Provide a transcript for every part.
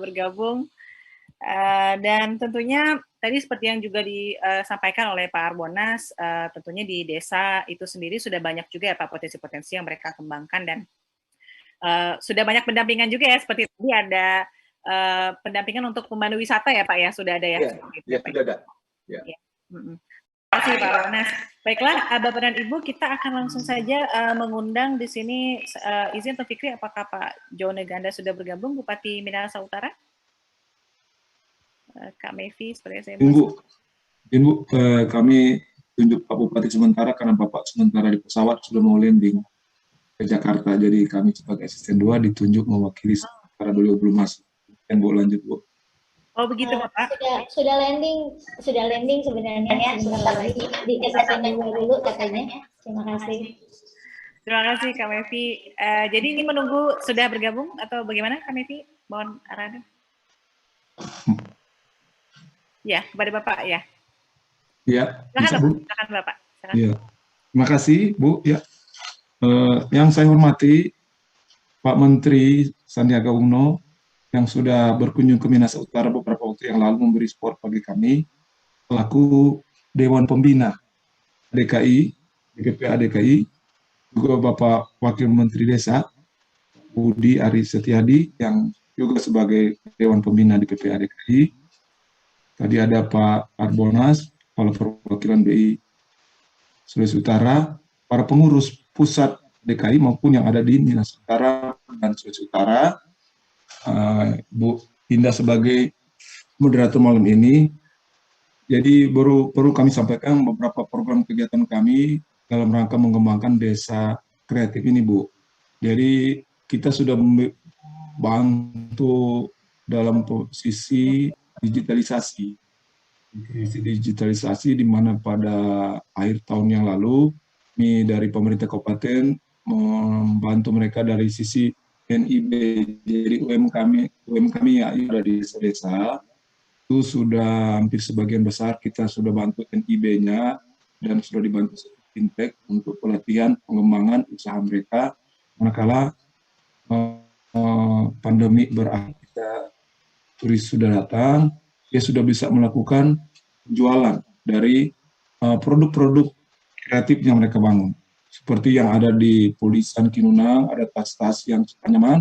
bergabung. Dan tentunya tadi seperti yang juga disampaikan oleh Pak Harbonas, tentunya di desa itu sendiri sudah banyak juga ya Pak potensi-potensi yang mereka kembangkan dan sudah banyak pendampingan juga ya, seperti tadi ada pendampingan untuk pemandu wisata ya Pak ya, sudah ada ya? Ya, sudah ada. Ya. Terima kasih Pak Harbonas. Baiklah, Bapak dan Ibu, kita akan langsung saja mengundang di sini, izin atau Fikri, apakah Pak Jone Ganda sudah bergabung, Bupati Minahasa Utara? Kak Mevi, seperti saya Ibu, kami tunjuk Pak Bupati sementara karena Bapak sementara di pesawat sudah mau landing ke Jakarta, jadi kami sebagai asisten 2 ditunjuk mewakili karena beliau belum masuk. Dan Bu, lanjut Bu. Oh begitu Bapak? Sudah landing sebenarnya sebentar lagi di asisten 2 dulu katanya. Terima kasih. Terima kasih Kak Mevi. Jadi ini menunggu sudah bergabung atau bagaimana Kak Mevi? Mohon arahan. Ya, kepada Bapak ya. Ya, silakan Bapak. Silakan. Ya. Terima kasih Bu. Ya. Yang saya hormati Pak Menteri Sandiaga Uno yang sudah berkunjung ke Minahasa Utara beberapa waktu yang lalu memberi support bagi kami selaku Dewan Pembina DKI, DPPA DKI, juga Bapak Wakil Menteri Desa Budi Ari Setiadi yang juga sebagai Dewan Pembina DPPA DKI. Tadi ada Pak Harbonas, Kepala Perwakilan BI Sulawesi Utara, para pengurus pusat DKI maupun yang ada di Minahasa Utara dan Sulawesi Utara, Bu Indah sebagai moderator malam ini. Jadi perlu kami sampaikan beberapa program kegiatan kami dalam rangka mengembangkan desa kreatif ini, Bu. Jadi kita sudah membantu dalam posisi digitalisasi di mana pada akhir tahun yang lalu kami dari pemerintah kabupaten membantu mereka dari sisi NIB, jadi UMKM yang ada di desa-desa itu sudah hampir sebagian besar kita sudah bantu NIB-nya dan sudah dibantu fintech untuk pelatihan pengembangan usaha mereka manakala pandemi berakhir, turis sudah datang, dia sudah bisa melakukan jualan dari produk-produk kreatif yang mereka bangun. Seperti yang ada di Pulisan Kinunang, ada tas-tas yang nyaman,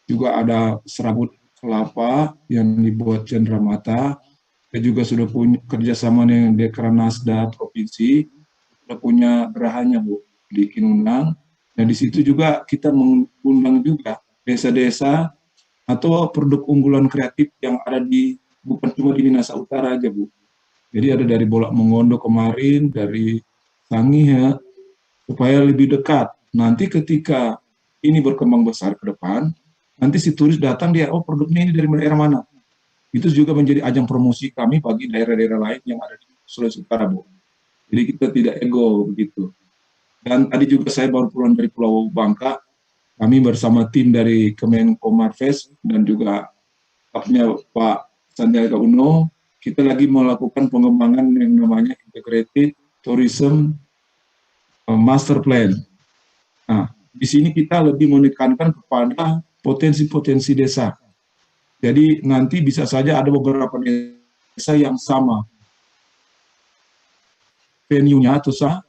juga ada serabut kelapa yang dibuat cenderamata, dan juga sudah punya kerjasama dengan Dekranasda Provinsi, sudah punya gerahannya Bu di Kinunang, dan di situ juga kita mengundang juga desa-desa atau produk unggulan kreatif yang ada di bukan cuma di Minahasa Utara aja Bu. Jadi ada dari Bolak Mongondo kemarin, dari Sangihe, supaya lebih dekat. Nanti ketika ini berkembang besar ke depan, nanti si turis datang dia, oh produknya ini dari daerah mana? Itu juga menjadi ajang promosi kami bagi daerah-daerah lain yang ada di Sulawesi Utara Bu. Jadi kita tidak ego begitu. Dan tadi juga saya baru pulang dari Pulau Bangka, kami bersama tim dari Kemenko Marves dan juga stafnya Pak Sandiaga Uno, kita lagi melakukan pengembangan yang namanya Integrated Tourism Master Plan. Nah, di sini kita lebih menekankan kepada potensi-potensi desa. Jadi nanti bisa saja ada beberapa desa yang sama venue-nya atau sah,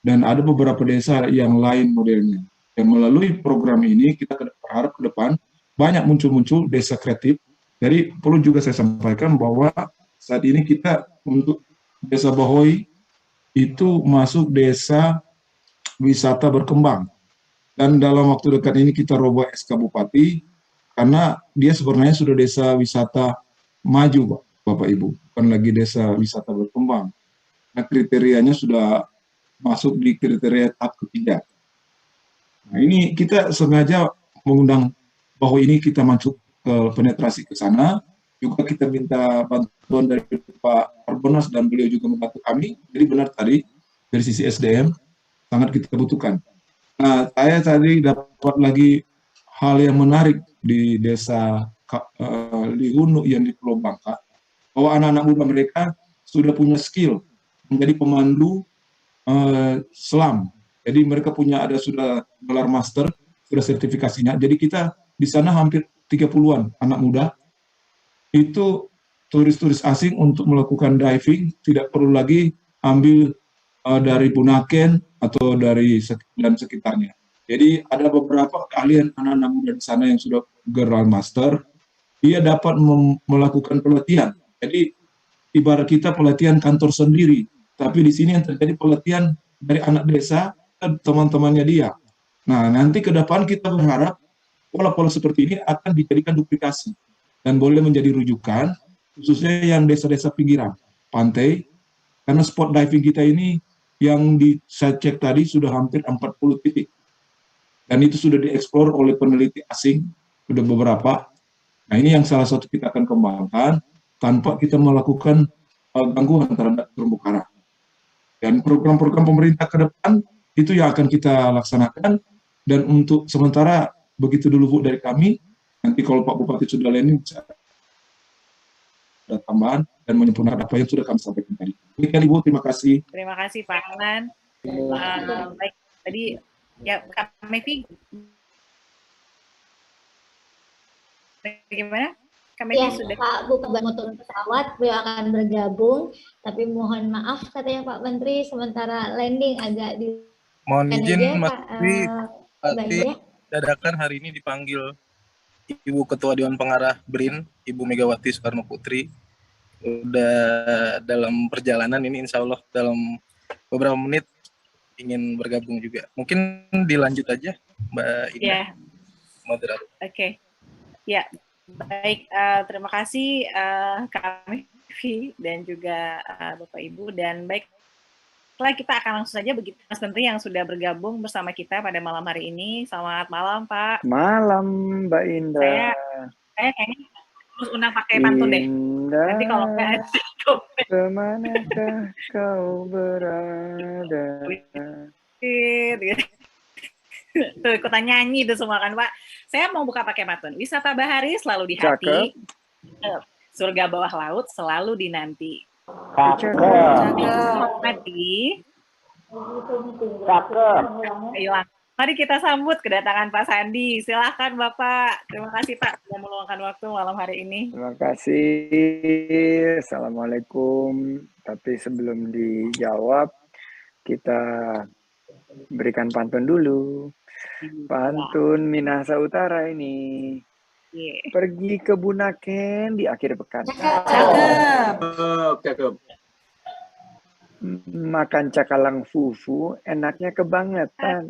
dan ada beberapa desa yang lain modelnya. Dan melalui program ini kita berharap ke depan banyak muncul-muncul desa kreatif. Jadi perlu juga saya sampaikan bahwa saat ini kita untuk Desa Bahoy itu masuk desa wisata berkembang. Dan dalam waktu dekat ini kita roboh SK Bupati karena dia sebenarnya sudah desa wisata maju Bapak Ibu, bukan lagi desa wisata berkembang. Nah kriterianya sudah masuk di kriteria tahap ketiga. Nah ini kita sengaja mengundang bahwa ini kita masuk ke penetrasi ke sana, juga kita minta bantuan dari Pak Harbonas dan beliau juga membantu kami. Jadi benar tadi dari sisi SDM sangat kita butuhkan. Nah saya tadi dapat lagi hal yang menarik di desa Lihunu yang di Pulau Bangka, bahwa anak-anak muda mereka sudah punya skill menjadi pemandu selam. Jadi mereka sudah gelar master, sudah sertifikasinya. Jadi kita di sana hampir 30-an anak muda itu turis-turis asing untuk melakukan diving tidak perlu lagi ambil dari Bunaken atau dari dan sekitarnya. Jadi ada beberapa keahlian anak-anak muda di sana yang sudah Grandmaster, dia dapat melakukan pelatihan. Jadi ibarat kita pelatihan kantor sendiri, tapi di sini yang terjadi pelatihan dari anak desa dan teman-temannya dia. Nah, nanti ke depan kita berharap pola-pola seperti ini akan dijadikan duplikasi dan boleh menjadi rujukan, khususnya yang desa-desa pinggiran, pantai, karena spot diving kita ini yang saya cek tadi sudah hampir 40 titik. Dan itu sudah dieksplor oleh peneliti asing, sudah beberapa. Nah, ini yang salah satu kita akan kembangkan tanpa kita melakukan gangguan terhadap terumbu karang. Dan program-program pemerintah ke depan itu yang akan kita laksanakan. Dan untuk sementara begitu dulu Bu dari kami. Nanti kalau Pak Bupati sudah landing bisa ada tambahan dan menyempurnakan apa yang sudah kami sampaikan tadi. Demikian Ibu, terima kasih. Terima kasih Pak Alan. Baik, tadi ya Kak Mevi, bagaimana? Kak Mevi Ya, sudah. Pak Bupati mau turun pesawat, beliau akan bergabung, tapi mohon maaf katanya Pak Menteri, sementara landing agak di. Mohon izin Mas Menteri, ya. Dadakan hari ini dipanggil Ibu Ketua Dewan Pengarah BRIN, Ibu Megawati Soekarno Putri. Udah dalam perjalanan ini, insya Allah dalam beberapa menit ingin bergabung juga. Mungkin dilanjut aja, Mbak Ida, Ya. moderator. Oke. Ya, baik. Terima kasih Kak Mevi dan juga Bapak Ibu. Dan baiklah, kita akan langsung saja begitu Mas Menteri yang sudah bergabung bersama kita pada malam hari ini. Selamat malam Pak. Malam Mbak Indah. Saya kayaknya harus undang pakai pantun deh. Nanti kalau nggak kemanakah kau berada? Tuh ikutan nyanyi itu semua kan Pak. Saya mau buka pakai pantun. Wisata bahari selalu di hati. Surga bawah laut selalu dinanti. Hormati. Mari kita sambut kedatangan Pak Sandi. Silahkan Bapak. Terima kasih Pak sudah meluangkan waktu malam hari ini. Terima kasih. Assalamualaikum. Tapi sebelum dijawab, kita berikan pantun dulu. Pantun Minahasa Utara ini. Pergi ke Bunaken di akhir pekan. Cakep. Makan cakalang fufu, enaknya kebangetan.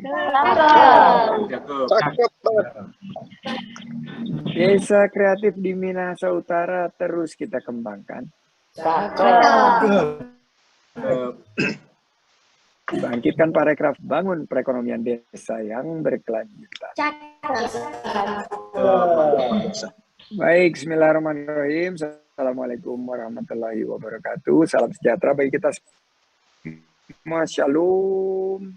Desa kreatif di Minahasa Utara terus kita kembangkan. Bangkitkan parekraf, bangun perekonomian desa yang berkelanjutan. Baik, bismillahirrahmanirrahim. Assalamualaikum warahmatullahi wabarakatuh. Salam sejahtera bagi kita semua. Shalom.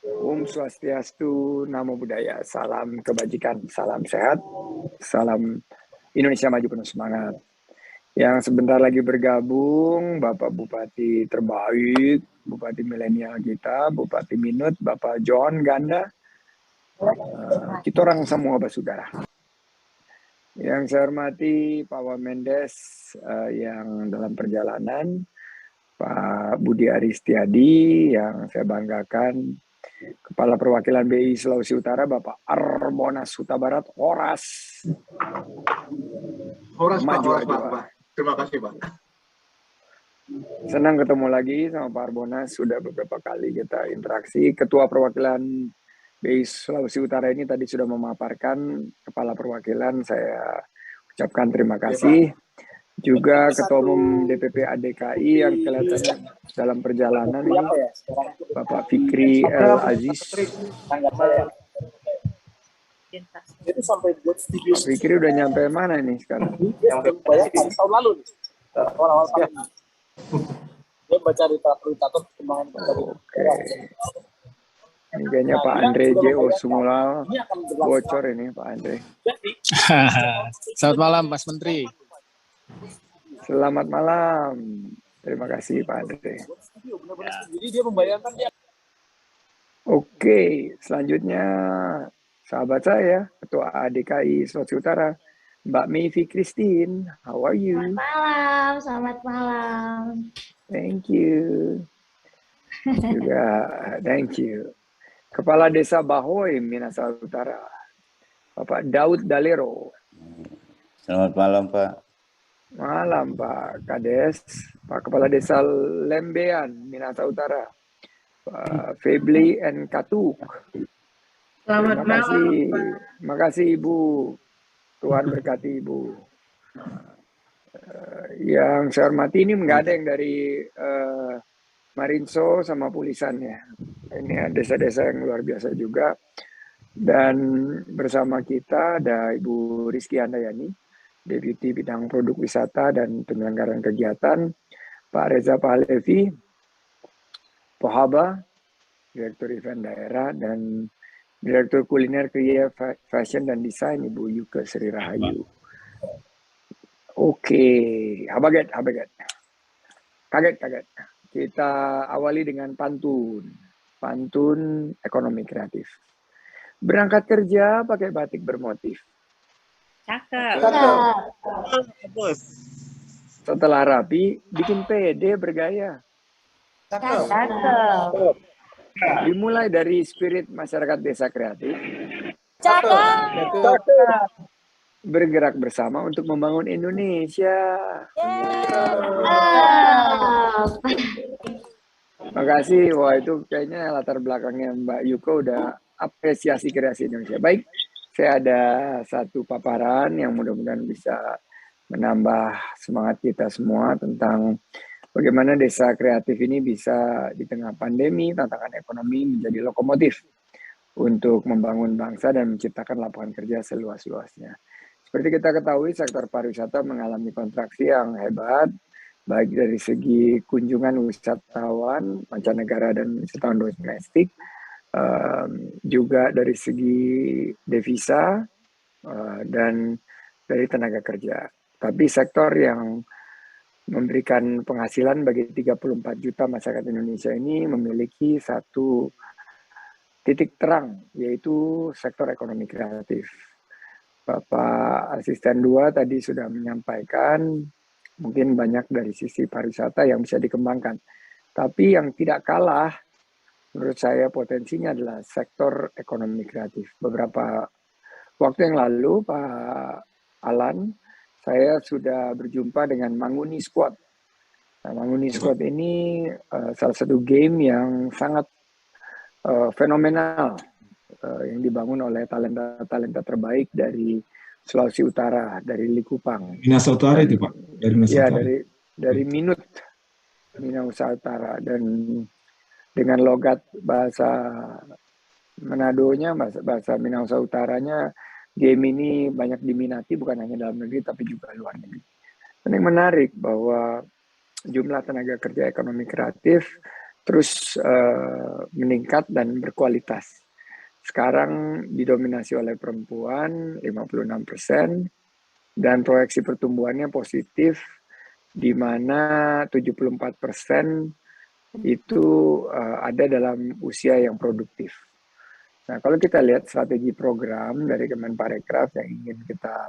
Om Swastiastu, Namo Buddhaya. Salam kebajikan, salam sehat, salam Indonesia maju penuh semangat. Yang sebentar lagi bergabung, Bapak Bupati terbaik, Bupati milenial kita, Bupati Minut, Bapak John Ganda. Kita orang semua bersaudara. Yang saya hormati Pak Wamendes yang dalam perjalanan, Pak Budi Aristiadi yang saya banggakan, Kepala Perwakilan BI Sulawesi Utara Bapak Arbonas Huta Barat, Horas. Horas Pak. Terima kasih Pak. Senang ketemu lagi sama Pak Arbonas, sudah beberapa kali kita interaksi. Ketua Perwakilan BI Sulawesi Utara ini tadi sudah memaparkan, Kepala Perwakilan saya ucapkan terima kasih. Juga Ketua Umum DPP ADKI yang kelihatannya dalam perjalanan ini, Bapak Fikri El Aziz. Fikri udah nyampe mana ini sekarang? Tahun lalu. Dia baca literatur perkembangan. Oke. Ini kayaknya Pak Andre J.O. Sumulal bocor ini Pak Andre. Selamat malam Mas Menteri. Selamat malam. Terima kasih Pak Andre. Oke, selanjutnya sahabat saya, Ketua ADKI Sulawesi Utara, Mbak Mayvi Christine, how are you? Selamat malam. Thank you. Juga, thank you. Kepala Desa Bahoy, Minahasa Utara, Bapak Daud Dalero. Selamat malam, Pak. Malam, Pak Kades. Pak Kepala Desa Lembean, Minahasa Utara, Pak Febli N. Katuk. Selamat malam. Terima kasih, Ibu. Tuhan berkati Ibu. Yang saya hormati ini nggak ada yang dari Marinso sama Pulisan ya. Ini desa-desa yang luar biasa juga. Dan bersama kita ada Ibu Rizky Handayani, Deputi Bidang Produk Wisata dan Penyelenggaraan Kegiatan, Pak Reza Pahlevi, Pohaba, Direktur Event Daerah, dan Direktur Kuliner Kria Fashion dan Desain, Ibu Yuke Sri Rahayu. Oke, habaget. Kaget. Kita awali dengan pantun ekonomi kreatif. Berangkat kerja pakai batik bermotif. Cakep. Setelah rapi, bikin PD bergaya. Cakep. Dimulai dari spirit masyarakat desa kreatif. Cakep. Bergerak bersama untuk membangun Indonesia. Makasih. Wah, itu kayaknya latar belakangnya Mbak Yuko udah apresiasi kreasi Indonesia. Baik, saya ada satu paparan yang mudah-mudahan bisa menambah semangat kita semua tentang bagaimana desa kreatif ini bisa di tengah pandemi, tantangan ekonomi menjadi lokomotif untuk membangun bangsa dan menciptakan lapangan kerja seluas-luasnya. Seperti kita ketahui, sektor pariwisata mengalami kontraksi yang hebat, baik dari segi kunjungan wisatawan mancanegara dan wisatawan domestik, juga dari segi devisa dan dari tenaga kerja. Tapi sektor yang memberikan penghasilan bagi 34 juta masyarakat Indonesia ini memiliki satu titik terang, yaitu sektor ekonomi kreatif. Bapak Asisten 2 tadi sudah menyampaikan mungkin banyak dari sisi pariwisata yang bisa dikembangkan. Tapi yang tidak kalah menurut saya potensinya adalah sektor ekonomi kreatif. Beberapa waktu yang lalu Pak Alan, saya sudah berjumpa dengan Manguni Squad. Nah, Manguni Squad ini salah satu game yang sangat fenomenal yang dibangun oleh talenta-talenta terbaik dari Sulawesi Utara, dari Likupang. Minahasa Utara itu Pak? Dari Minahasa Utara. Dari Minahasa Utara, dan dengan logat bahasa Manadonya, bahasa Minahasa Utaranya, game ini banyak diminati bukan hanya dalam negeri tapi juga luar negeri. Dan yang menarik bahwa jumlah tenaga kerja ekonomi kreatif terus meningkat dan berkualitas. Sekarang didominasi oleh perempuan 56%, dan proyeksi pertumbuhannya positif, di mana 74% itu ada dalam usia yang produktif. Nah, kalau kita lihat strategi program dari Kemenparekraf yang ingin kita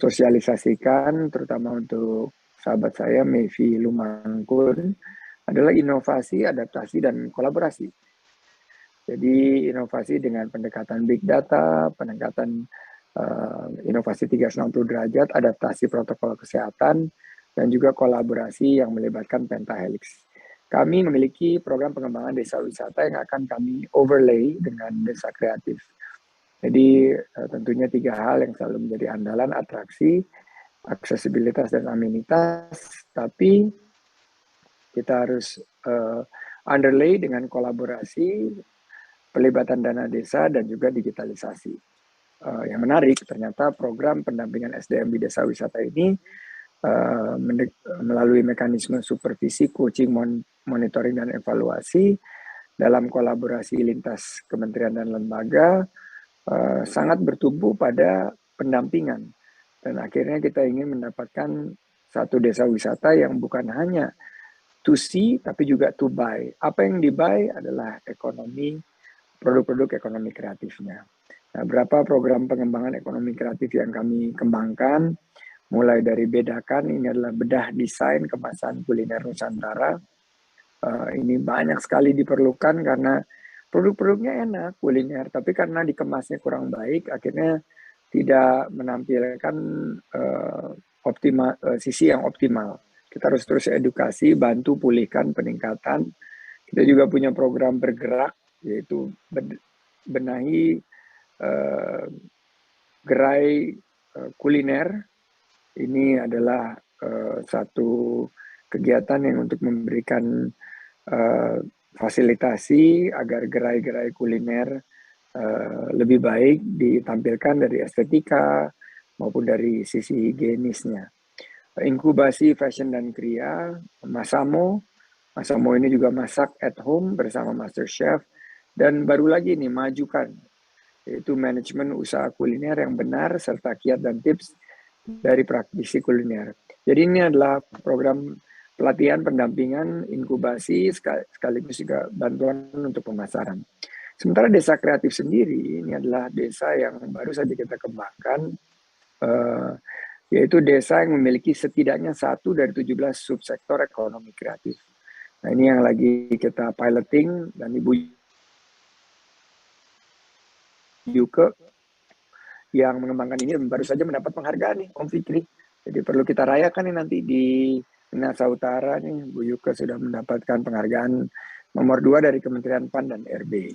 sosialisasikan, terutama untuk sahabat saya, Mayvi Lumangkun, adalah inovasi, adaptasi, dan kolaborasi. Jadi inovasi dengan pendekatan big data, pendekatan inovasi 360 derajat, adaptasi protokol kesehatan, dan juga kolaborasi yang melibatkan pentahelix. Kami memiliki program pengembangan desa wisata yang akan kami overlay dengan desa kreatif. Jadi tentunya 3 hal yang selalu menjadi andalan: atraksi, aksesibilitas, dan amenitas. Tapi kita harus underlay dengan kolaborasi, pelibatan dana desa, dan juga digitalisasi. Yang menarik, ternyata program pendampingan SDM di desa wisata ini melalui mekanisme supervisi, coaching, monitoring, dan evaluasi dalam kolaborasi lintas kementerian dan lembaga sangat bertumbuh pada pendampingan. Dan akhirnya kita ingin mendapatkan satu desa wisata yang bukan hanya to see, tapi juga to buy. Apa yang di-buy adalah ekonomi, produk-produk ekonomi kreatifnya. Nah, berapa program pengembangan ekonomi kreatif yang kami kembangkan, mulai dari bedakan, ini adalah bedah desain kemasan kuliner Nusantara. Ini banyak sekali diperlukan karena produk-produknya enak, kuliner, tapi karena dikemasnya kurang baik, akhirnya tidak menampilkan sisi yang optimal. Kita harus terus edukasi, bantu pulihkan peningkatan. Kita juga punya program bergerak, yaitu benahi gerai kuliner. Ini adalah satu kegiatan yang untuk memberikan fasilitasi agar gerai-gerai kuliner lebih baik ditampilkan dari estetika maupun dari sisi higienisnya. Inkubasi fashion dan kria, Masamo ini juga masak at home bersama Master Chef, dan baru lagi nih majukan, yaitu manajemen usaha kuliner yang benar serta kiat dan tips dari praktisi kuliner. Jadi ini adalah program pelatihan, pendampingan, inkubasi, sekaligus juga bantuan untuk pemasaran. Sementara desa kreatif sendiri, ini adalah desa yang baru saja kita kembangkan, yaitu desa yang memiliki setidaknya 1 dari 17 subsektor ekonomi kreatif. Nah, ini yang lagi kita piloting, dan Ibu Yuke yang mengembangkan ini baru saja mendapat penghargaan nih, Om Fikri. Jadi perlu kita rayakan nih nanti di Minahasa Utara nih, Bu Yuke sudah mendapatkan penghargaan nomor 2 dari Kementerian PAN dan RB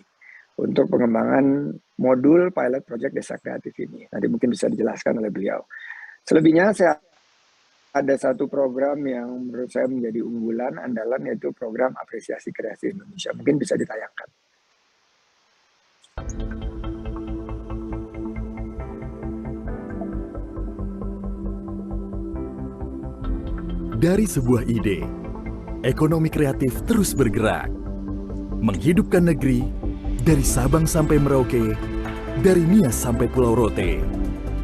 untuk pengembangan modul pilot project desa kreatif ini. Nanti mungkin bisa dijelaskan oleh beliau. Selebihnya saya ada satu program yang menurut saya menjadi unggulan, andalan, yaitu program apresiasi kreasi Indonesia. Mungkin bisa ditayangkan. Dari sebuah ide, ekonomi kreatif terus bergerak, menghidupkan negeri dari Sabang sampai Merauke, dari Nias sampai Pulau Rote.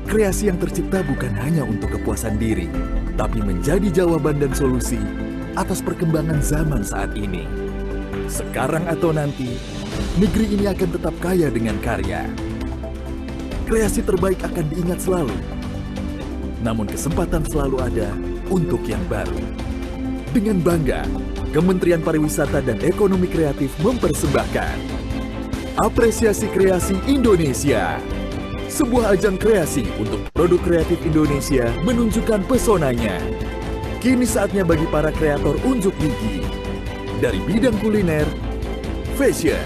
Kreasi yang tercipta bukan hanya untuk kepuasan diri, tapi menjadi jawaban dan solusi atas perkembangan zaman saat ini. Sekarang atau nanti, negeri ini akan tetap kaya dengan karya. Kreasi terbaik akan diingat selalu, namun kesempatan selalu ada untuk yang baru. Dengan bangga, Kementerian Pariwisata dan Ekonomi Kreatif mempersembahkan Apresiasi Kreasi Indonesia, sebuah ajang kreasi untuk produk kreatif Indonesia menunjukkan pesonanya. Kini saatnya bagi para kreator unjuk gigi dari bidang kuliner, fashion,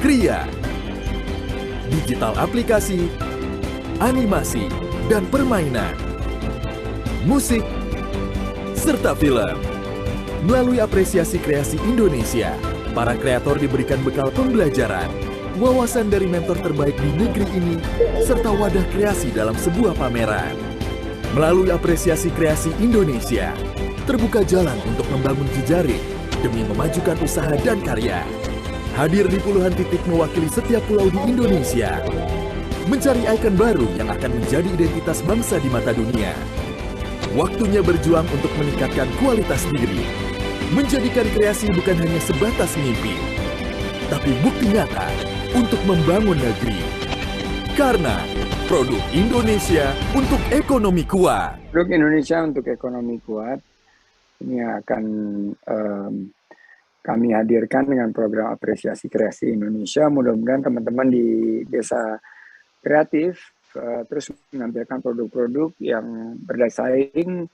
kria, digital aplikasi, animasi, dan permainan, musik, serta film. Melalui Apresiasi Kreasi Indonesia, para kreator diberikan bekal pembelajaran, wawasan dari mentor terbaik di negeri ini, serta wadah kreasi dalam sebuah pameran. Melalui Apresiasi Kreasi Indonesia, terbuka jalan untuk membangun jejaring demi memajukan usaha dan karya. Hadir di puluhan titik mewakili setiap pulau di Indonesia, mencari ikon baru yang akan menjadi identitas bangsa di mata dunia. Waktunya berjuang untuk meningkatkan kualitas diri, menjadikan kreasi bukan hanya sebatas mimpi, tapi bukti nyata untuk membangun negeri. Karena produk Indonesia untuk ekonomi kuat. Produk Indonesia untuk ekonomi kuat ini akan kami hadirkan dengan program Apresiasi Kreasi Indonesia. Mudah-mudahan teman-teman di desa kreatif terus menampilkan produk-produk yang bersaing,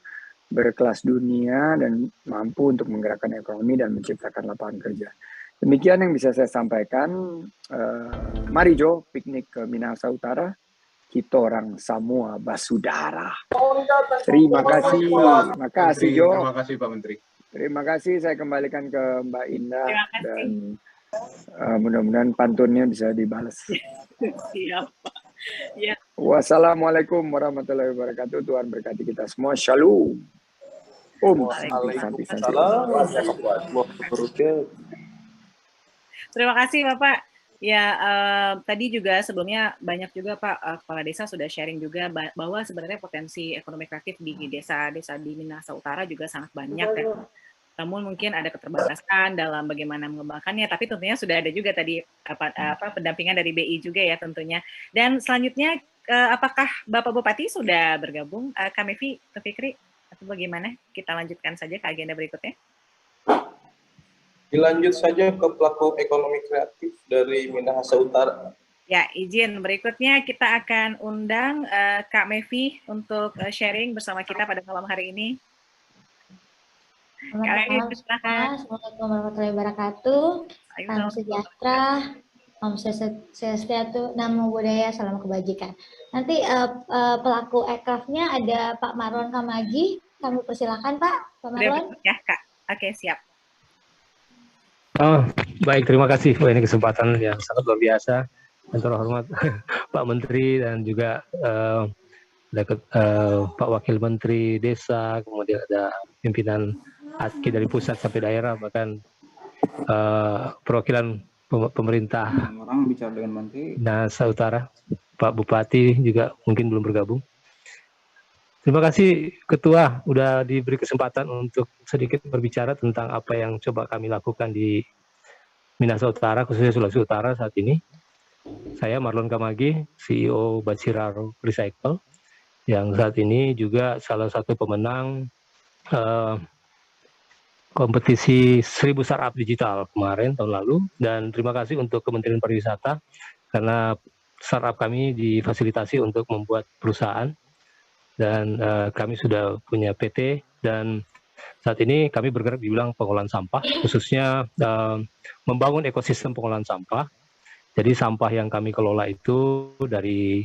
berkelas dunia, dan mampu untuk menggerakkan ekonomi dan menciptakan lapangan kerja. Demikian yang bisa saya sampaikan. Mari Jo, piknik ke Minahasa Utara. Kita orang semua basudara. Terima kasih. Terima kasih Jo. Terima kasih Pak Menteri. Terima kasih. Saya kembalikan ke Mbak Indah. Dan mudah-mudahan pantunnya bisa dibalas. Siap. Ya. Wassalamualaikum warahmatullahi wabarakatuh. Tuhan berkati kita semua. Shalom. Terima kasih Bapak. Ya, tadi juga sebelumnya banyak juga Pak Kepala Desa sudah sharing juga bahwa sebenarnya potensi ekonomi kreatif di desa-desa di Minahasa Utara juga sangat banyak ya. namun mungkin ada keterbatasan dalam bagaimana mengembangkannya, tapi tentunya sudah ada juga tadi pendampingan dari BI juga ya tentunya. Dan selanjutnya apakah Bapak Bupati sudah bergabung, Kak Mevi, Kak Fikri, atau bagaimana? Kita lanjutkan saja ke agenda berikutnya. Dilanjut saja ke pelaku ekonomi kreatif dari Minahasa Utara. Ya, izin berikutnya kita akan undang Kak Mevi untuk sharing bersama kita pada malam hari ini. Selamat malam, Assalamualaikum warahmatullahi wabarakatuh. Salam sejahtera, Om Swastiastu, Namo Buddhaya, salam kebajikan. Nanti pelaku ekrafnya ada Pak Marlon Kamagi. Kami persilakan Pak Marlon. Ya Kak, oke siap. Oh, baik, terima kasih. Wah, ini kesempatan yang sangat luar biasa. Yang terhormat Pak Menteri dan juga Pak Wakil Menteri Desa, kemudian ada pimpinan ASKI dari pusat sampai daerah, bahkan perwakilan pemerintah orang bicara dengan Menteri Minahasa Utara, Pak Bupati juga mungkin belum bergabung. Terima kasih Ketua udah diberi kesempatan untuk sedikit berbicara tentang apa yang coba kami lakukan di Minahasa Utara, khususnya Sulawesi Utara saat ini. Saya Marlon Kamagi, CEO Baciraro Recycle, yang saat ini juga salah satu pemenang kompetisi 1000 Startup Digital kemarin tahun lalu. Dan terima kasih untuk Kementerian Pariwisata karena startup kami difasilitasi untuk membuat perusahaan. Dan kami sudah punya PT dan saat ini kami bergerak di bidang pengolahan sampah, khususnya membangun ekosistem pengolahan sampah. Jadi sampah yang kami kelola itu dari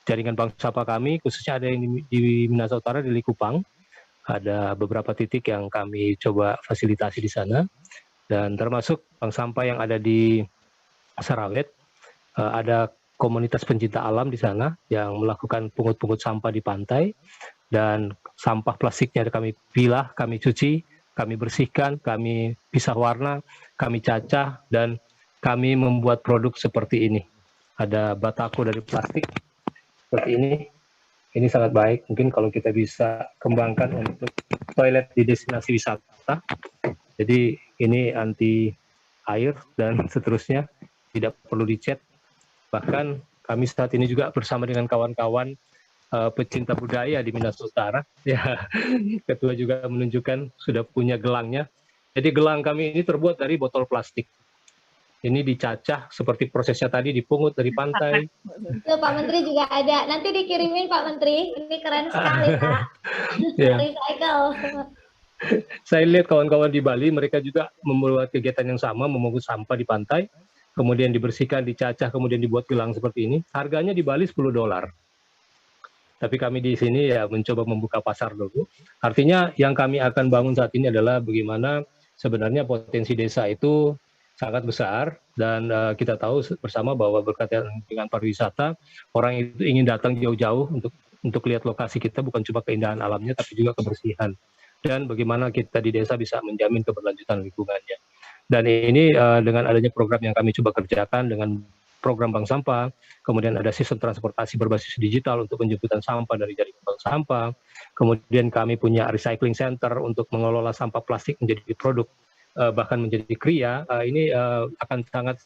jaringan bank sampah kami, khususnya ada yang di Minahasa Utara di Likupang, ada beberapa titik yang kami coba fasilitasi di sana, dan termasuk bank sampah yang ada di Sarawet, ada komunitas pencinta alam di sana yang melakukan pungut-pungut sampah di pantai, dan sampah plastiknya kami pilah, kami cuci, kami bersihkan, kami pisah warna, kami cacah, dan kami membuat produk seperti ini. Ada batako dari plastik seperti ini. Ini sangat baik, mungkin kalau kita bisa kembangkan untuk toilet di destinasi wisata. Jadi ini anti air dan seterusnya, tidak perlu dicat. Bahkan kami saat ini juga bersama dengan kawan-kawan pecinta budaya di Minahasa Utara. Ya, Ketua juga menunjukkan sudah punya gelangnya. Jadi gelang kami ini terbuat dari botol plastik. Ini dicacah seperti prosesnya tadi, dipungut dari pantai. Itu Pak Menteri juga ada. Nanti dikirimin Pak Menteri. Ini keren sekali Pak. Ya. Recycle. Saya lihat kawan-kawan di Bali, mereka juga membuat kegiatan yang sama, memungut sampah di pantai, kemudian dibersihkan, dicacah, kemudian dibuat gelang seperti ini. Harganya di Bali $10. Tapi kami di sini ya mencoba membuka pasar dulu. Artinya yang kami akan bangun saat ini adalah bagaimana sebenarnya potensi desa itu sangat besar, dan kita tahu bersama bahwa berkaitan dengan pariwisata, orang itu ingin datang jauh-jauh untuk lihat lokasi kita, bukan cuma keindahan alamnya, tapi juga kebersihan. Dan bagaimana kita di desa bisa menjamin keberlanjutan lingkungannya. Dan ini dengan adanya program yang kami coba kerjakan dengan program bank sampah, kemudian ada sistem transportasi berbasis digital untuk penjemputan sampah dari jaringan bank sampah, kemudian kami punya recycling center untuk mengelola sampah plastik menjadi produk, bahkan menjadi kriya. Ini akan sangat,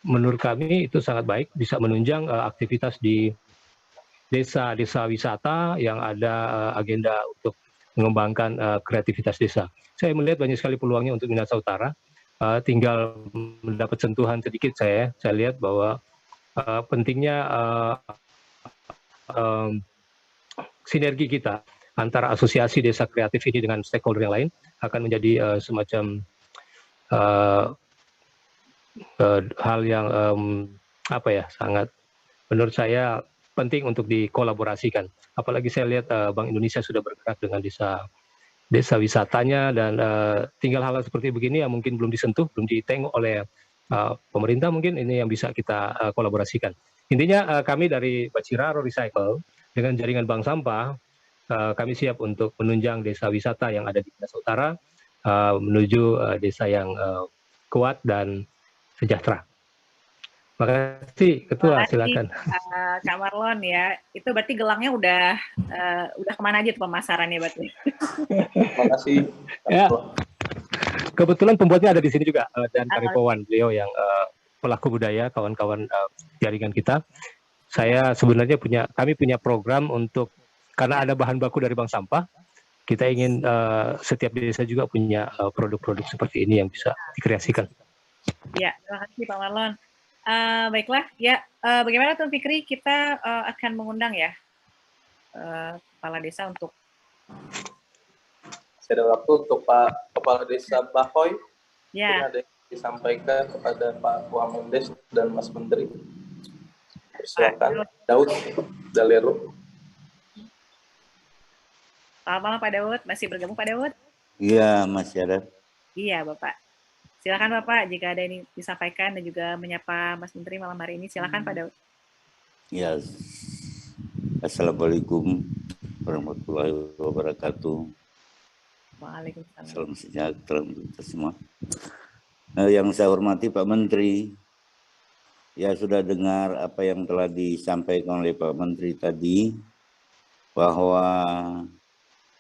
menurut kami itu sangat baik, bisa menunjang aktivitas di desa-desa wisata yang ada agenda untuk mengembangkan kreativitas desa. Saya melihat banyak sekali peluangnya untuk Minahasa Utara. Tinggal mendapat sentuhan sedikit saya lihat bahwa pentingnya sinergi kita antara asosiasi desa kreatif ini dengan stakeholder yang lain akan menjadi semacam hal yang sangat menurut saya penting untuk dikolaborasikan. Apalagi saya lihat Bank Indonesia sudah bergerak dengan desa wisatanya, dan tinggal hal seperti begini yang mungkin belum disentuh, belum ditengok oleh pemerintah, mungkin ini yang bisa kita kolaborasikan. Intinya kami dari Baciraro Recycle dengan jaringan bank sampah, kami siap untuk menunjang desa wisata yang ada di Minahasa Utara menuju desa yang kuat dan sejahtera. Makasih, Ketua, silakan. Kak Marlon ya, itu berarti gelangnya udah kemana aja tuh pemasarannya berarti? Makasih. Ya, kebetulan pembuatnya ada di sini juga, dan Karipawan, beliau yang pelaku budaya, kawan-kawan jaringan kita. Saya sebenarnya kami punya program untuk, karena ada bahan baku dari bank sampah, kita ingin setiap desa juga punya produk-produk seperti ini yang bisa dikreasikan. Ya, terima kasih Pak Marlon. Baiklah, ya bagaimana Tun Fikri, kita akan mengundang ya Kepala Desa untuk Ada waktu untuk Pak Kepala Desa Bahoy. Ya. Ada yang disampaikan kepada Pak Wamendes dan Mas Menteri. Silakan, Daud Dalero. Selamat malam Pak Daud, masih bergabung Pak Daud? Iya, masih ada. Iya Bapak. Silakan Bapak, jika ada ini disampaikan dan juga menyapa Mas Menteri malam hari ini, silakan Pak Daud. Ya, Assalamualaikum warahmatullahi wabarakatuh. Waalaikumsalam. Salam sejahtera untuk kita semua. Yang saya hormati Pak Menteri, ya sudah dengar apa yang telah disampaikan oleh Pak Menteri tadi, bahwa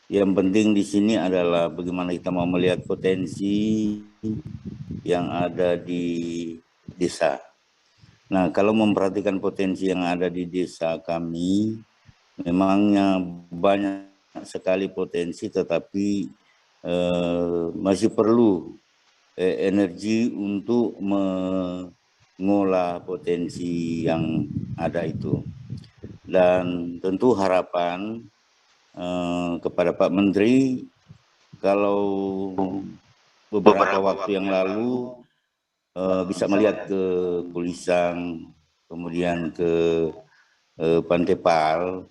yang penting di sini adalah bagaimana kita mau melihat potensi yang ada di desa. Nah, kalau memperhatikan potensi yang ada di desa kami, memangnya banyak sekali potensi, tetapi masih perlu energi untuk mengolah potensi yang ada itu. Dan tentu harapan kepada Pak Menteri, kalau beberapa waktu yang lalu bisa melihat ke Kulisang, kemudian ke Pantai Pal,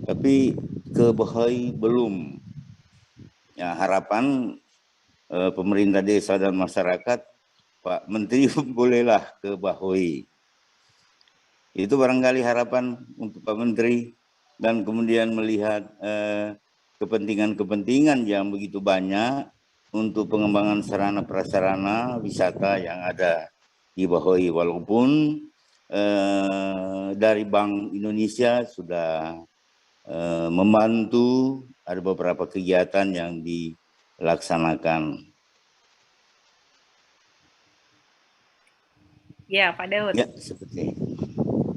tapi ke Bahoy belum. Ya, harapan pemerintah desa dan masyarakat, Pak Menteri bolehlah ke Bahoy. Itu barangkali harapan untuk Pak Menteri. Dan kemudian melihat kepentingan-kepentingan yang begitu banyak untuk pengembangan sarana prasarana wisata yang ada di Bahoy, walaupun dari Bank Indonesia sudah membantu, ada beberapa kegiatan yang dilaksanakan. Ya, Pak Daud. Ya, seperti itu.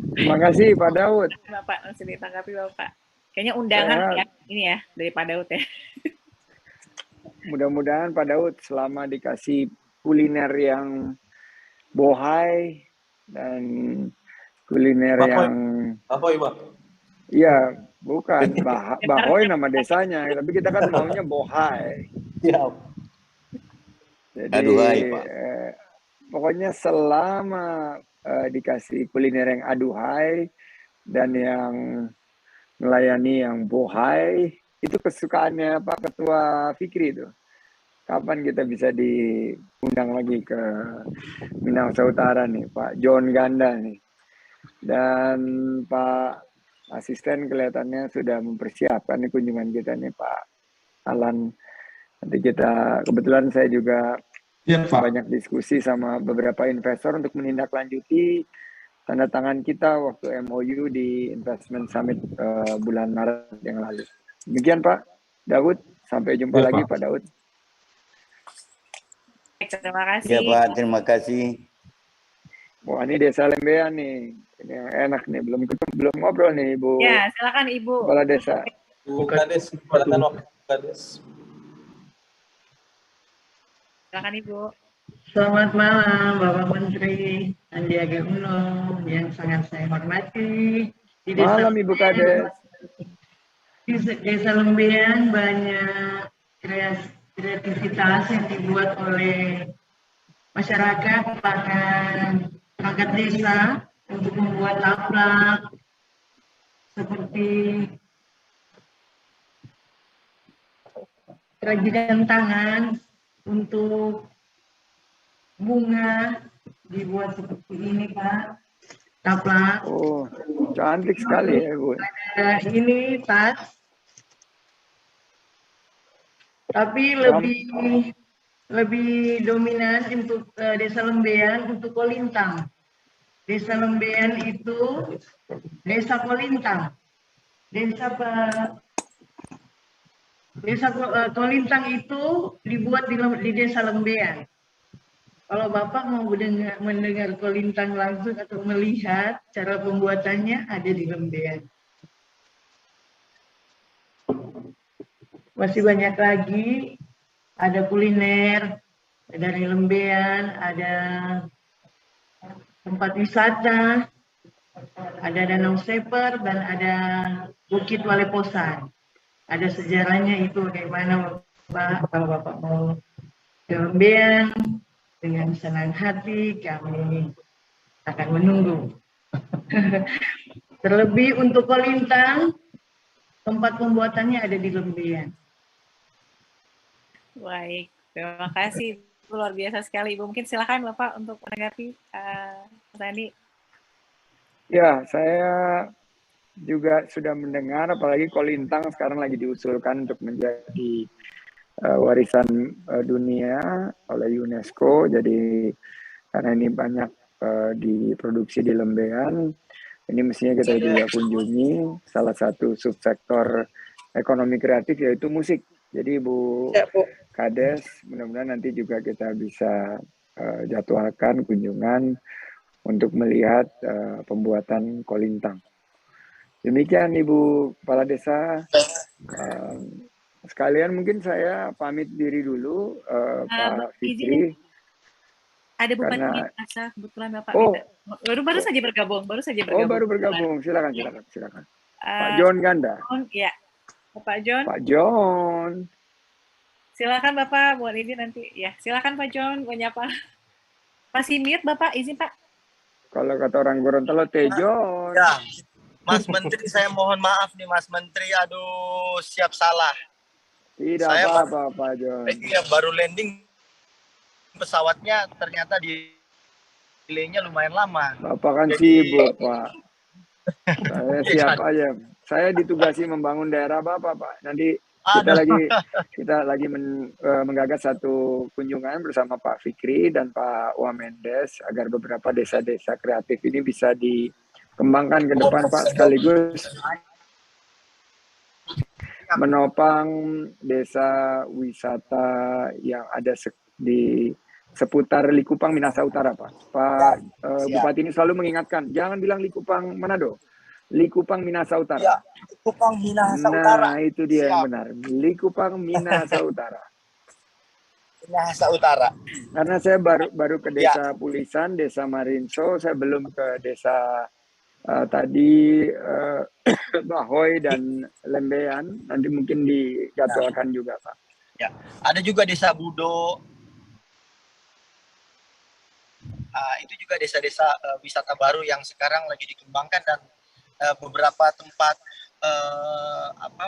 Terima kasih Pak Daud. Bapak, langsung ditanggapi Bapak. Kayaknya undangan ya, ini ya, dari Pak Daud ya. Mudah-mudahan Pak Daud selama dikasih kuliner yang bohai dan kuliner Bahoy. yang... Bahoy, Pak. Iya, bukan. Bahoy nama desanya, tapi kita kan maunya bohai. Iya. Jadi, aduhai, Pak. Pokoknya selama dikasih kuliner yang aduhai dan yang melayani yang bohai, itu kesukaannya Pak Ketua Fikri itu. Kapan kita bisa diundang lagi ke Minahasa Utara nih, Pak John Ganda nih. Dan Pak Asisten kelihatannya sudah mempersiapkan nih kunjungan kita nih, Pak Alan. Nanti kita, kebetulan saya juga banyak diskusi sama beberapa investor untuk menindaklanjuti tanda tangan kita waktu MOU di Investment Summit bulan Maret yang lalu. Demikian Pak Daud, sampai jumpa lagi Pak Daud. Terima kasih. Ya Pak, terima kasih. Wah, ini Desa Lembean nih, ini yang enak nih, belum ngobrol nih Ibu. Ya, silakan Ibu. Kepala Desa. Bu Kades, silakan waktu Kades. Silakan Ibu. Selamat malam Bapak Menteri Sandiaga Uno yang sangat saya hormati. Di Desa Malam Ibu Kades. Di Desa Lembean banyak kreativitas yang dibuat oleh masyarakat, bahkan perangkat desa untuk membuat taplak seperti kerajinan tangan. Untuk bunga dibuat seperti ini Pak, taplak. Oh, cantik sekali ya Bu. Ada ini tas, tapi lebih dominan untuk Desa Lembean untuk kolintang. Desa Lembean itu Desa Kolintang. Desa Kolintang itu dibuat di Desa Lembean. Kalau Bapak mau mendengar Kolintang langsung atau melihat cara pembuatannya, ada di Lembean. Masih banyak lagi, ada kuliner dari Lembean, ada tempat wisata, ada Danau Seper, dan ada Bukit Waleposan. Ada sejarahnya itu bagaimana Bapak, kalau Bapak mau ke Lembean, dengan senang hati kami akan menunggu. Terlebih untuk Kolintang, tempat pembuatannya ada di Lembean. Baik, terima kasih. Luar biasa sekali, Ibu. Mungkin silakan Bapak untuk menanggapi, Mas Andi. Ya, saya juga sudah mendengar, apalagi Kolintang sekarang lagi diusulkan untuk menjadi warisan dunia oleh UNESCO. Jadi karena ini banyak diproduksi di Lembean, ini mestinya kita juga kunjungi salah satu subsektor ekonomi kreatif yaitu musik. Jadi Bu Kades, mudah-mudahan nanti juga kita bisa jadwalkan kunjungan untuk melihat pembuatan Kolintang. Demikian Ibu Kepala Desa. Sekalian mungkin saya pamit diri dulu, Pak Fikri. Ada Bupati Minahasa, kebetulan Bapak baru saja bergabung, Oh, baru bergabung. Silakan. Pak John Ganda. Ya, Pak John. Pak John. Silakan Bapak, buat ini nanti. Ya, silakan Pak John menyapa. Masih mute Bapak, izin Pak. Kalau kata orang Gorontalo, Tejon. Ya, Mas Menteri, saya mohon maaf nih Mas Menteri, aduh siap salah. Tidak apa-apa Pak John. Iya, baru landing pesawatnya ternyata delaynya lumayan lama. Bapak kan sibuk Pak. Saya siap aja. Saya ditugasi membangun daerah Bapak Pak. Nanti kita lagi menggagas satu kunjungan bersama Pak Fikri dan Pak Wamendes agar beberapa desa-desa kreatif ini bisa dikembangkan ke depan Pak, sekaligus menopang desa wisata yang ada di seputar Likupang Minahasa Utara Pak. Bupati ini selalu mengingatkan, jangan bilang Likupang Manado, Likupang Minahasa Utara. Ya, Likupang Minahasa Utara. Nah, itu dia yang benar. Likupang Minahasa Utara. Minahasa Utara. Karena saya baru ke desa Pulisan, desa Marinso, saya belum ke desa tadi Bahoy dan Lembean. Nanti mungkin dijadwalkan juga, Pak. Ya, ada juga desa Budo. Itu juga desa-desa wisata baru yang sekarang lagi dikembangkan, dan beberapa tempat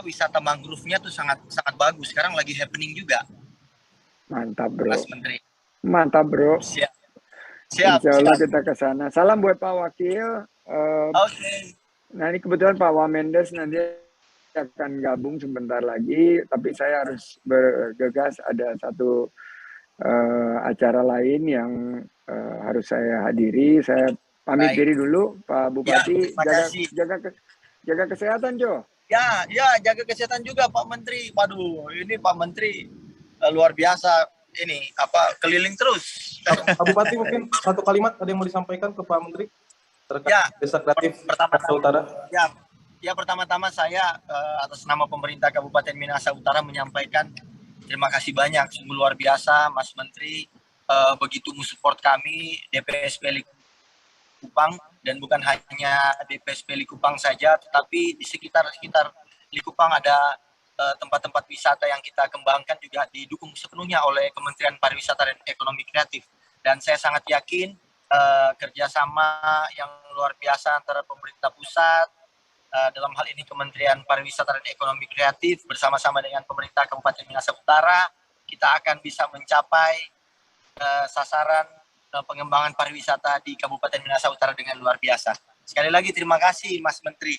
wisata mangrove-nya tuh sangat bagus. Sekarang lagi happening juga. Mantap bro. Mas Menteri. Mantap bro. Siap. Insya Allah kita ke sana. Salam buat Pak Wakil. Oke. Nah ini kebetulan Pak Wamendes nanti akan gabung sebentar lagi, tapi saya harus bergegas, ada satu acara lain yang harus saya hadiri. Saya pamit diri dulu, Pak Bupati. Jaga kesehatan, Jo. Ya, jaga kesehatan juga, Pak Menteri. Waduh, ini Pak Menteri luar biasa. Ini keliling terus. Pak Bupati, mungkin satu kalimat ada yang mau disampaikan ke Pak Menteri terkait desa kreatif Minahasa Utara. Ya, pertama-tama saya atas nama pemerintah Kabupaten Minahasa Utara menyampaikan terima kasih banyak, sungguh luar biasa, Mas Menteri. Begitu mensupport kami DPSP Likupang, dan bukan hanya DPSP Likupang saja, tetapi di sekitar Likupang ada tempat-tempat wisata yang kita kembangkan juga didukung sepenuhnya oleh Kementerian Pariwisata dan Ekonomi Kreatif. Dan saya sangat yakin kerjasama yang luar biasa antara pemerintah pusat, dalam hal ini Kementerian Pariwisata dan Ekonomi Kreatif bersama-sama dengan pemerintah Kabupaten Minahasa Utara, kita akan bisa mencapai sasaran pengembangan pariwisata di Kabupaten Minahasa Utara dengan luar biasa. Sekali lagi terima kasih Mas Menteri.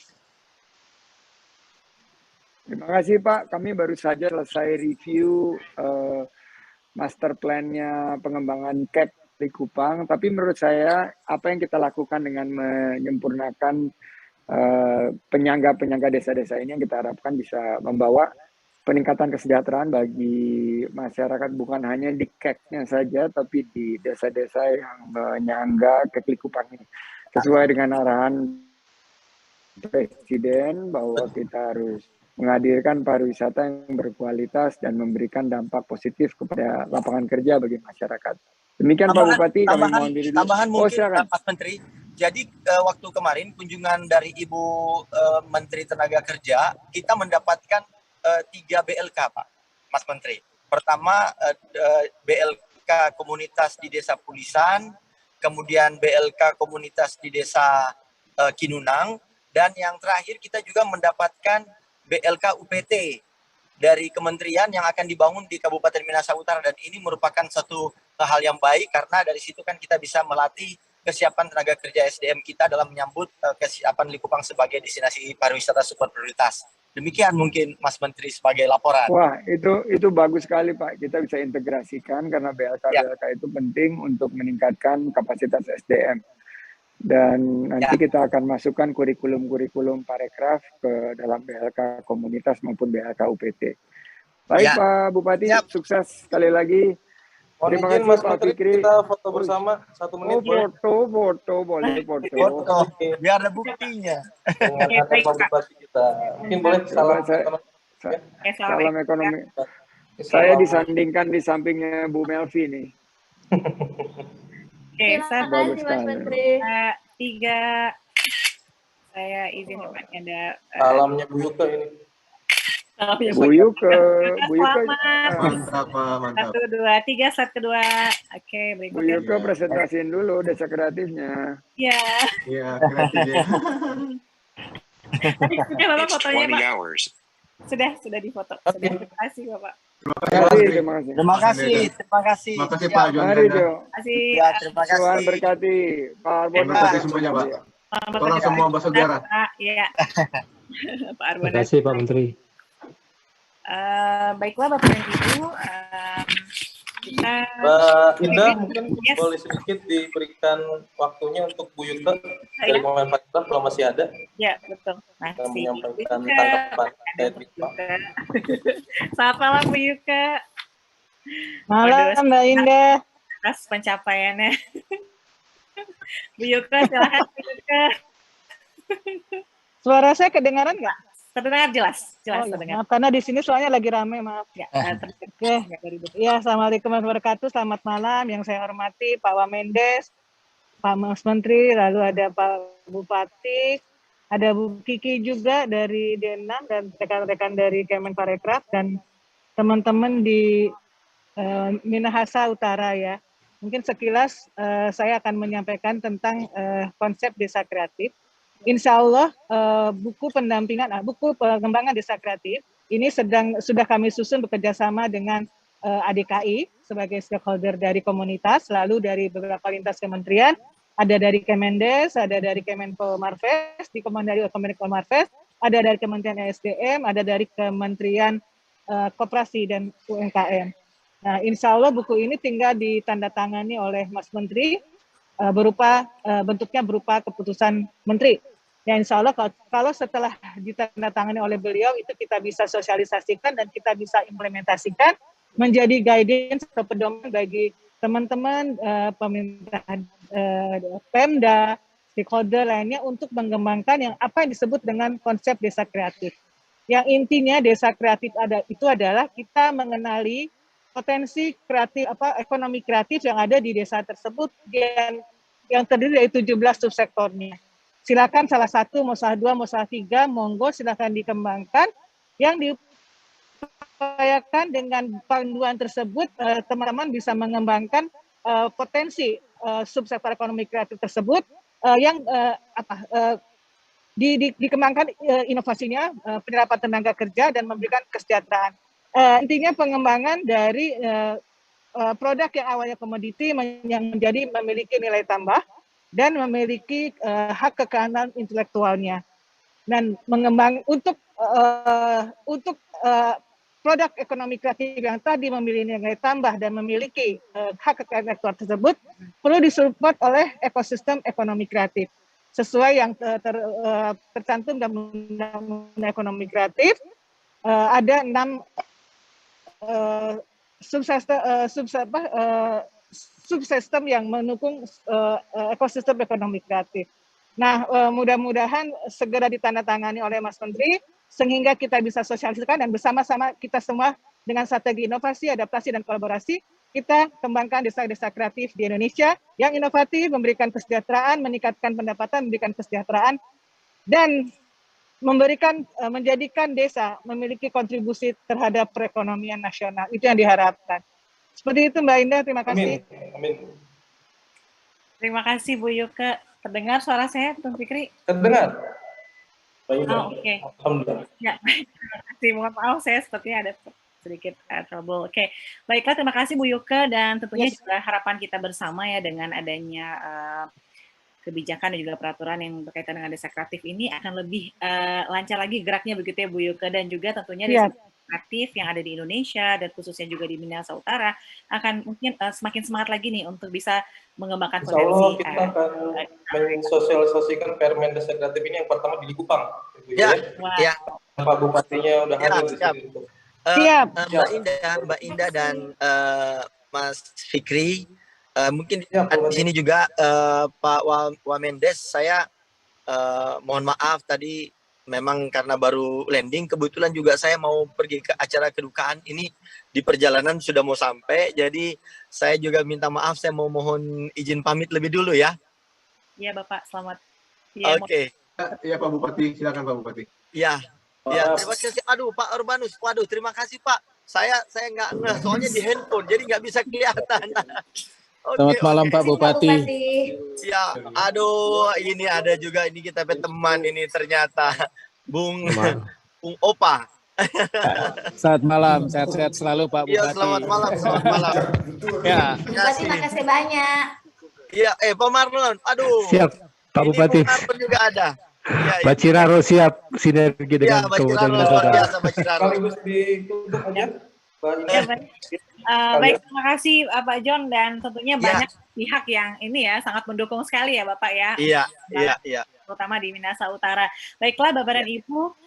Terima kasih Pak, kami baru saja selesai review master plan-nya pengembangan CAP Likupang, tapi menurut saya apa yang kita lakukan dengan menyempurnakan penyangga-penyangga desa-desa ini yang kita harapkan bisa membawa peningkatan kesejahteraan bagi masyarakat bukan hanya di KEK-nya saja, tapi di desa-desa yang menyangga KEK Likupang ini. Sesuai dengan arahan Presiden bahwa kita harus menghadirkan pariwisata yang berkualitas dan memberikan dampak positif kepada lapangan kerja bagi masyarakat. Demikian Pak Bupati, kami mohon diri dulu. Tambahan mungkin silakan. Pak Menteri. Jadi waktu kemarin kunjungan dari Ibu Menteri Tenaga Kerja, kita mendapatkan 3 BLK Pak, Mas Menteri. Pertama BLK komunitas di Desa Pulisan, kemudian BLK komunitas di Desa Kinunang, dan yang terakhir kita juga mendapatkan BLK UPT dari kementerian yang akan dibangun di Kabupaten Minahasa Utara, dan ini merupakan satu hal yang baik karena dari situ kan kita bisa melatih kesiapan tenaga kerja SDM kita dalam menyambut kesiapan Likupang sebagai destinasi pariwisata super prioritas. Demikian mungkin Mas Menteri sebagai laporan. Wah, itu bagus sekali Pak. Kita bisa integrasikan karena BLK itu penting untuk meningkatkan kapasitas SDM. Dan nanti kita akan masukkan kurikulum-kurikulum parekraf ke dalam BLK komunitas maupun BLK UPT. Baik Pak Bupati, sukses sekali lagi. Terima kasih Mas Pak Menteri, Fikri. kita foto bersama 1 menit. Foto, boleh foto. Biar ada buktinya. Dengan Pak Bupati kita. Mungkin boleh salam salam ekonomi. Saya disandingkan di sampingnya Bu Melvi nih. Oke, Terima kasih Mas Menteri. 3. Saya izin ada salamnya Bu Yuka ini. Bu Yuka. Mantap, mantap. 1, 2, 3, slide kedua. Oke, berikutnya. Bu Yuka presentasiin dulu desa kreatifnya. Iya. Iya, kreatifnya. Tadi sudah Bapak fotonya, Pak. Sudah difoto. Terima kasih, Bapak. Terima kasih. Terima kasih Pak Juan. Mari Jo. Terima kasih. Tuhan berkati Pak Arbona. Terima kasih semuanya Pak. Tolong semua bersaudara. Iya. Pak Arbona. Terima kasih Pak Menteri. Baiklah Bapak dan Ibu, kita Mbak Indah mungkin boleh sedikit diberikan waktunya untuk Bu Yuka dari Kemenparekraf kalau masih ada. Ya, betul. Kita menyampaikan tanggapan terkait Likupang. Selamat malam Bu Yuka. Malam Mbak Indah. Atas pencapaiannya. Bu Yuka, silakan Bu Yuka. Suara saya kedengaran nggak? Terdengar jelas terdengar. Maaf, karena di sini soalnya lagi rame, maaf. Ya, Oke. Ya, Assalamualaikum warahmatullahi wabarakatuh. Selamat malam. Yang saya hormati Pak Wamendes, Pak Mas Menteri, lalu ada Pak Bupati, ada Bu Kiki juga dari Denam dan rekan-rekan dari Kemenparekraf dan teman-teman di Minahasa Utara ya. Mungkin sekilas saya akan menyampaikan tentang konsep desa kreatif. Insya Allah buku pengembangan desa kreatif ini sudah kami susun bekerjasama dengan ADKI sebagai stakeholder dari komunitas, lalu dari beberapa lintas kementerian, ada dari Kemendes, ada dari Kemenko Marves, dikomandoi oleh Kemenko Marves, ada dari Kementerian SDM, ada dari Kementerian Koperasi dan UMKM. Nah, insya Allah buku ini tinggal ditandatangani oleh Mas Menteri, bentuknya berupa keputusan Menteri. Ya insya Allah kalau setelah ditandatangani oleh beliau itu kita bisa sosialisasikan dan kita bisa implementasikan menjadi guidance atau pedoman bagi teman-teman pemerintah Pemda, stakeholder lainnya untuk mengembangkan yang apa yang disebut dengan konsep desa kreatif. Yang intinya desa kreatif itu adalah kita mengenali potensi kreatif ekonomi kreatif yang ada di desa tersebut yang terdiri dari 17 subsektornya. Silakan salah satu, mau salah dua, mau salah tiga, monggo silakan dikembangkan. Yang diupayakan dengan panduan tersebut, teman-teman bisa mengembangkan potensi subsektor ekonomi kreatif tersebut yang dikembangkan inovasinya, penyerapan tenaga kerja dan memberikan kesejahteraan. Intinya pengembangan dari produk yang awalnya komoditi yang menjadi memiliki nilai tambah dan memiliki hak kekayaan intelektualnya, dan mengembang untuk produk ekonomi kreatif yang tadi memiliki nilai tambah dan memiliki hak kekayaan intelektual tersebut perlu disupport oleh ekosistem ekonomi kreatif sesuai yang tercantum dalam undang-undang ekonomi kreatif. Ada 6 subsistem yang mendukung ekosistem ekonomi kreatif. Nah, mudah-mudahan segera ditandatangani oleh Mas Menteri sehingga kita bisa sosialisasikan dan bersama-sama kita semua dengan strategi inovasi, adaptasi, dan kolaborasi kita kembangkan desa-desa kreatif di Indonesia yang inovatif, memberikan kesejahteraan, meningkatkan pendapatan, memberikan kesejahteraan, dan menjadikan desa memiliki kontribusi terhadap perekonomian nasional. Itu yang diharapkan. Seperti itu Mbak Indah, terima kasih. Amin. Terima kasih Bu Yuke. Terdengar suara saya, Tuan Fikri? Terdengar. Oke. Alhamdulillah. Ya, terima kasih. Mohon maaf, saya sepertinya ada sedikit trouble. Oke, baiklah, terima kasih Bu Yuke, dan tentunya juga harapan kita bersama ya dengan adanya kebijakan dan juga peraturan yang berkaitan dengan desa kreatif ini akan lebih lancar lagi geraknya begitu ya Bu Yuke, dan juga tentunya desa kreatif yang ada di Indonesia dan khususnya juga di Minahasa Utara akan mungkin semakin semangat lagi nih untuk bisa mengembangkan Insya Allah potensi. kita akan mensosialisasikan Permen Desa Kreatif ini yang pertama di Likupang. Ya. Pak Bupatinya udah hadir di sini. Siap. Mbak Indah dan Mas Fikri, mungkin di sini juga Pak Wamendes, saya mohon maaf tadi memang karena baru landing, kebetulan juga saya mau pergi ke acara kedukaan ini di perjalanan sudah mau sampai, jadi saya juga minta maaf, saya mau mohon izin pamit lebih dulu ya. Iya Bapak, selamat. Oke. Iya Pak Bupati, silakan Pak Bupati. Ya, terima kasih. Aduh Pak Urbanus, waduh terima kasih Pak. Saya nggak ngeh, soalnya di handphone, jadi nggak bisa kelihatan. Selamat malam Pak Bupati. Ya, aduh ini ada juga ini kita teman ini ternyata Bung Opa. Selamat malam, sehat-sehat selalu Pak Bupati. Iya, selamat malam, selamat malam. Ya. Terima kasih banyak. Iya, Pak Marlon, aduh. Siap, Pak Bupati. Pak Marlon juga ada. Ya, Pak Ciraro siap sinergi dengan Kabupaten Minahasa Utara. Sekaligus ditutup aja. Baik, terima kasih Pak John, dan tentunya banyak pihak yang ini ya sangat mendukung sekali ya Bapak ya. Iya. Terutama di Minahasa Utara. Baiklah Bapak dan Ibu,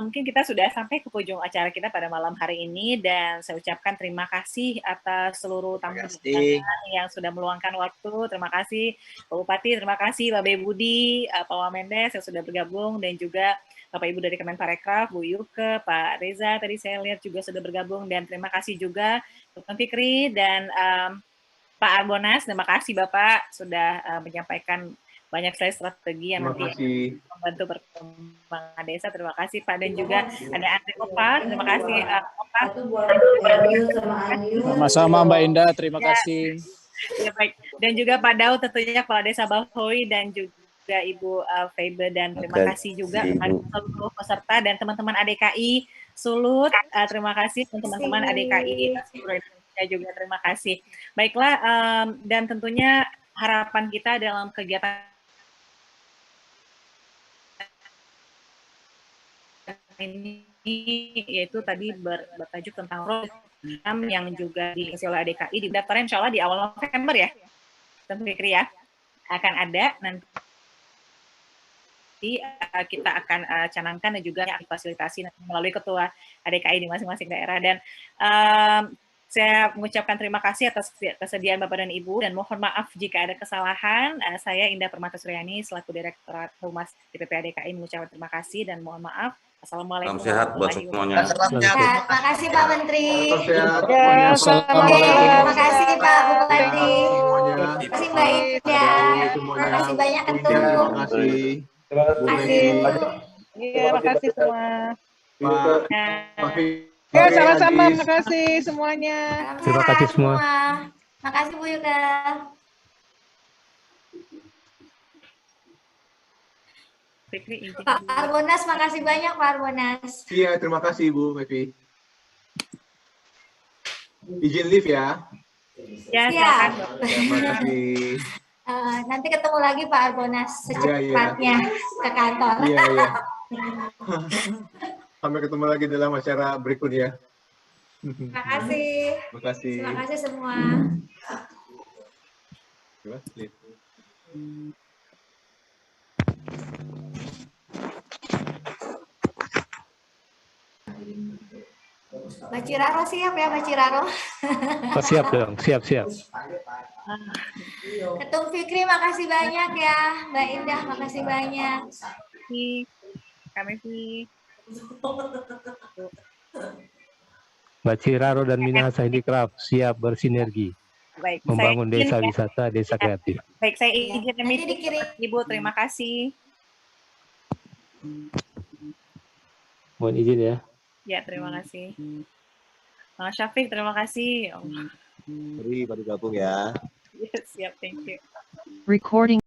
mungkin kita sudah sampai ke ujung acara kita pada malam hari ini, dan saya ucapkan terima kasih atas seluruh tamu yang sudah meluangkan waktu. Terima kasih Pak Bupati, terima kasih Pak Budi, Pak Wamendes yang sudah bergabung, dan juga Bapak Ibu dari Kemenparekraf, Bu Yuke, Pak Reza tadi saya lihat juga sudah bergabung, dan terima kasih juga Tuan Fikri dan Pak Arbonas. Terima kasih Bapak sudah menyampaikan banyak sekali strategi yang nanti membantu perkembangan desa. Terima kasih Pak, dan juga ada Andre Opa. Terima kasih Opa. Sama-sama Mbak Indah, terima kasih. Ya, baik. Dan juga Pak Daud tentunya Kepala Desa Bahoy, dan juga Ibu Febe, dan terima kasih juga kepada seluruh peserta dan teman-teman ADKI Sulut. Terima kasih teman-teman ADKI seluruh Indonesia juga, terima kasih. Baiklah, dan tentunya harapan kita dalam kegiatan ini yaitu tadi bertajuk tentang program yang juga diisi oleh ADKI, di daftarnya insya Allah di awal November ya, tentu Fikri ya, akan ada nanti. Kita akan canangkan dan juga fasilitasi melalui ketua ADKI di masing-masing daerah, dan saya mengucapkan terima kasih atas kesediaan Bapak dan Ibu, dan mohon maaf jika ada kesalahan. Saya Indah Permata Suryani selaku Direktorat Humas DPP ADKI mengucapkan terima kasih dan mohon maaf. Assalamualaikum. Salam sehat buat semuanya. Terima kasih Pak Menteri. Assalamualaikum. Terima kasih Pak Bupati. Terima kasih Mbak Indah. Terima kasih banyak Ketum. Terima kasih. Terima kasih semua. Ya, sama-sama. Terima kasih semuanya. Terima kasih semua. Terima kasih Bu Yuka. Pak Arbonas, makasih banyak Pak Arbonas. Iya, terima kasih Bu Mevi. Izin live ya. Ya, terima kasih. Nanti ketemu lagi Pak Arbonas secepatnya ke kantor. Iya. Sampai ketemu lagi dalam acara berikutnya. Terima kasih. Terima kasih. Terima kasih semua. Mbak Ciraro siap ya, Mbak Ciraro? Oh, siap dong, siap. Ketum Fikri makasih banyak ya, Mbak Indah makasih banyak. Kami Mbak Ciraro dan Minahasa Handicraft siap bersinergi. Baik, membangun saya desa izin, wisata, desa kreatif. Baik, saya izin Nanti dikirim. Ibu, terima kasih. Mohon izin ya. Ya, terima kasih. Mas Syafiq, terima kasih. Mari pada gabung ya. Yes, siap, thank you. Recording